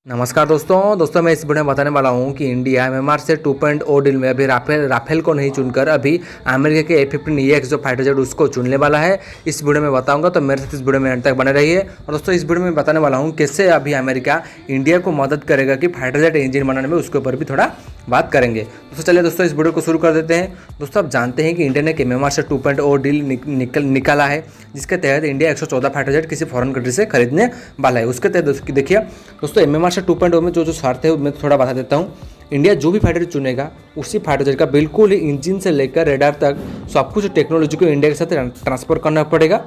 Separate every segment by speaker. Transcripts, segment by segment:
Speaker 1: नमस्कार दोस्तों मैं इस वीडियो में बताने वाला हूं कि इंडिया एमएमआर से 2.0 डील में अभी राफेल को नहीं चुनकर अभी अमेरिका के F-15EX जो फाइटर जेट उसको चुनने वाला है। इस वीडियो में बताऊंगा, तो मेरे साथ इस वीडियो में अंत तक बने रहिए। और दोस्तों इस वीडियो में बताने वाला हूं कैसे अभी अमेरिका इंडिया को मदद करेगा कि फाइटर जेट इंजन बनाने में, उसके ऊपर भी थोड़ा बात करेंगे। चलिए दोस्तों इस वीडियो को शुरू कर देते हैं। दोस्तों आप जानते हैं कि इंडिया ने एमएमआर से 2.0 डील निकाला है, जिसके तहत इंडिया 114 फाइटर जेट किसी फॉरेन कंट्री से खरीदने वाला है। उसके तहत देखिए दोस्तों एमएमआर से 2.0 में जो शर्त है मैं थोड़ा बता देता हूँ। इंडिया जो भी फाइटर चुनेगा उसी फाइटर जेट का बिल्कुल ही इंजन से लेकर रेडार तक सब कुछ टेक्नोलॉजी को इंडिया के साथ ट्रांसफर करना पड़ेगा।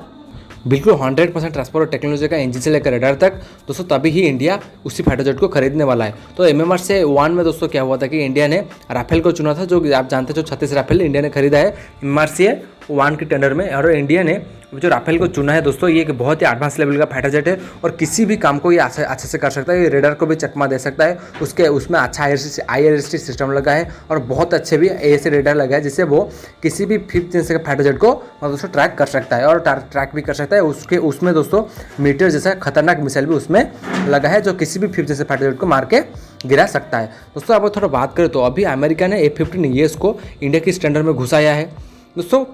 Speaker 1: बिल्कुल 100% ट्रांसफर टेक्नोलॉजी का इंजन से लेकर रेडार तक दोस्तों, तभी ही इंडिया उसी फाइटर जेट को खरीदने वाला है। तो एमएमआर से 1 में दोस्तों क्या हुआ था कि इंडिया ने राफेल को चुना था, जो आप जानते हैं जो 36 राफेल इंडिया ने खरीदा है एमएमआर से 1 के टेंडर में। और इंडिया ने जो राफेल को चुना है दोस्तों, ये एक बहुत ही एडवांस लेवल का फाइटर जेट है और किसी भी काम को ये अच्छे से कर सकता है। ये रेडार को भी चकमा दे सकता है, उसमें अच्छा IRST सिस्टम लगा है और बहुत अच्छे भी AESA रेडार लगा है, जिससे वो किसी भी 5th जनरेशन के फाइटर जेट को दोस्तों ट्रैक कर सकता है और ट्रैक भी कर सकता है। उसमें दोस्तों मीटर जैसा खतरनाक मिसाइल भी उसमें लगा है, जो किसी भी 5th जनरेशन फाइटर जेट को मार के गिरा सकता है। दोस्तों अब थोड़ा बात करें तो अभी अमेरिका ने F-15EX को इंडिया की स्टैंडर्ड में घुसाया है। दोस्तों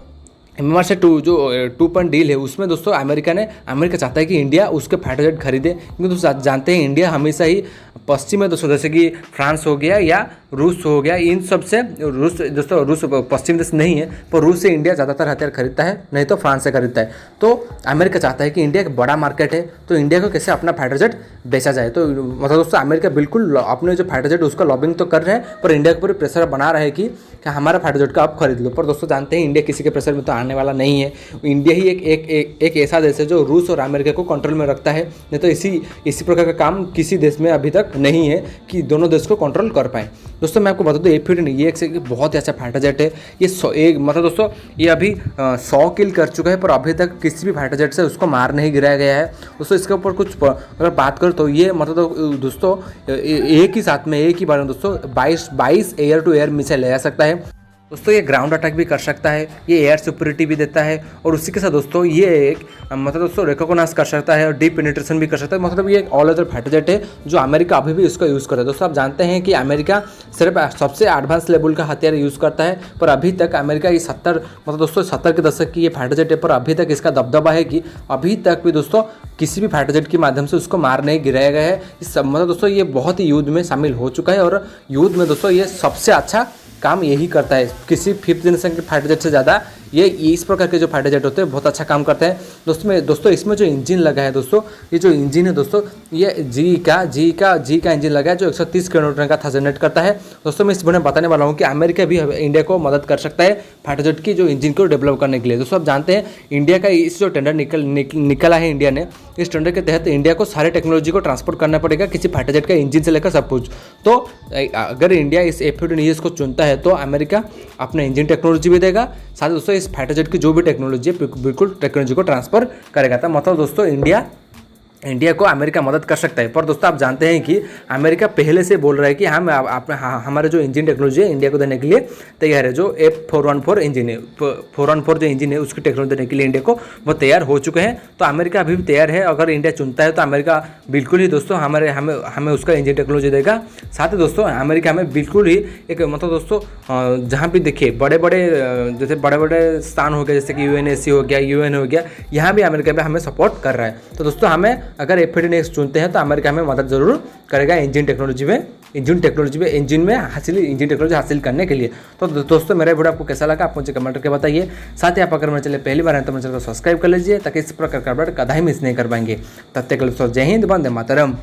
Speaker 1: एमएमआर से 2 डील है, उसमें दोस्तों अमेरिका चाहता है कि इंडिया उसके फाइटर जेट खरीदे, क्योंकि दोस्तों जानते हैं इंडिया हमेशा ही पश्चिम में दोस्तों, जैसे कि फ्रांस हो गया या रूस हो गया, इन सब से रूस पश्चिम देश नहीं है, पर रूस से इंडिया ज़्यादातर हथियार खरीदता है, नहीं तो फ्रांस से खरीदता है। तो अमेरिका चाहता है कि इंडिया एक बड़ा मार्केट है, तो इंडिया को कैसे अपना फाइटर जेट बेचा जाए। तो मतलब दोस्तों अमेरिका बिल्कुल अपने जो फाइटर जेट उसका लॉबिंग तो कर रहे हैं, पर इंडिया के ऊपर प्रेशर बना रहे हैं कि हमारा फाइटर जेट का आप खरीद लो। पर दोस्तों जानते हैं इंडिया किसी के प्रेशर में तो आने वाला नहीं है। इंडिया ही एक ऐसा देश है जो रूस और अमेरिका को कंट्रोल में रखता है, नहीं तो इसी प्रकार का काम किसी देश में अभी तक नहीं है कि दोनों देश को कंट्रोल कर पाए। दोस्तों मैं आपको बता दूं F-15EX एक बहुत ही अच्छा फाइटर जेट है। ये मतलब दोस्तों ये अभी 100 किल कर चुका है, पर अभी तक किसी भी फाइटर जेट से उसको मार नहीं गिराया गया है। दोस्तों इसके ऊपर कुछ अगर बात करें तो ये मतलब दोस्तों एक ही बार में दोस्तों 22 एयर टू एयर मिसाइल ले जा सकता है। दोस्तों ये ग्राउंड अटैक भी कर सकता है, ये एयर सिक्योरिटी भी देता है, और उसी के साथ दोस्तों ये एक मतलब दोस्तों रिकॉग्नाइज कर सकता है और डीप पेनिट्रेशन भी कर सकता है। मतलब ये एक ऑल वेदर फाइटर जेट है जो अमेरिका अभी भी इसका यूज़ करता है। दोस्तों आप जानते हैं कि अमेरिका सिर्फ सबसे एडवांस लेवल का हथियार यूज़ करता है, पर अभी तक अमेरिका ये 70 के दशक की ये फाइटर जेट है, पर अभी तक इसका दबदबा है कि अभी तक भी दोस्तों किसी भी फाइटर जेट के माध्यम से उसको मार नहीं गिराया गया है। इस मतलब दोस्तों ये बहुत ही युद्ध में शामिल हो चुका है, और युद्ध में दोस्तों ये सबसे अच्छा काम यही करता है। किसी 5th जनरेशन के फाइटर जेट से ज़्यादा ये इस प्रकार के जो फाइटर जेट होते हैं बहुत अच्छा काम करते हैं। दोस्तों इसमें जो इंजन लगा है दोस्तों, ये जो इंजन है दोस्तों, ये जी का इंजन लगा है, जो 130 किलोमीटर का था जनरेट करता है। दोस्तों मैं इस वीडियो में बताने वाला हूँ कि अमेरिका भी इंडिया को मदद कर सकता है फाइटर जेट की जो इंजन को डेवलप करने के लिए। दोस्तों आप जानते हैं इंडिया का इस जो टेंडर निकला है इंडिया ने, इस टेंडर के तहत इंडिया को सारे टेक्नोलॉजी को ट्रांसफर करना पड़ेगा, किसी फाइटर जेट का इंजन से लेकर सब कुछ। तो अगर इंडिया इस F-15EX को चुनता है तो अमेरिका अपना इंजन टेक्नोलॉजी भी देगा, साथ ही दोस्तों इस फाइटर जेट की जो भी टेक्नोलॉजी है बिल्कुल टेक्नोलॉजी को ट्रांसफर करेगा। तो मतलब दोस्तों इंडिया को अमेरिका मदद कर सकता है। पर दोस्तों आप जानते हैं कि अमेरिका पहले से बोल रहा है कि हम हमारे जो इंजन टेक्नोलॉजी है इंडिया को देने के लिए तैयार है। जो F-414 इंजन है, 414 जो इंजन है उसकी टेक्नोलॉजी देने के लिए इंडिया को वो तैयार हो चुके हैं। तो अमेरिका अभी भी तैयार है, अगर इंडिया चुनता है तो अमेरिका बिल्कुल ही दोस्तों हमें उसका इंजन टेक्नोलॉजी देगा। साथ ही दोस्तों अमेरिका हमें बिल्कुल ही एक मतलब दोस्तों जहाँ भी देखिए बड़े बड़े स्थान हो गए, जैसे कि UNSC हो गया, UN हो गया, यहाँ भी अमेरिका भी हमें सपोर्ट कर रहा है। तो दोस्तों हमें अगर F-15EX चुनते हैं तो अमेरिका हमें मदद जरूर करेगा इंजन टेक्नोलॉजी हासिल करने के लिए। तो दोस्तों मेरा वीडियो आपको कैसा लगा आप मुझे कमेंट करके बताइए। साथ ही आप अगर मेरे चैनल पहली बार हैं तो मेरे चैनल को सब्सक्राइब कर लीजिए, ताकि इस प्रकार का अपडेट कदा ही मिस नहीं कर पाएंगे। तब तक के लिए जय हिंद, वंदे मातरम।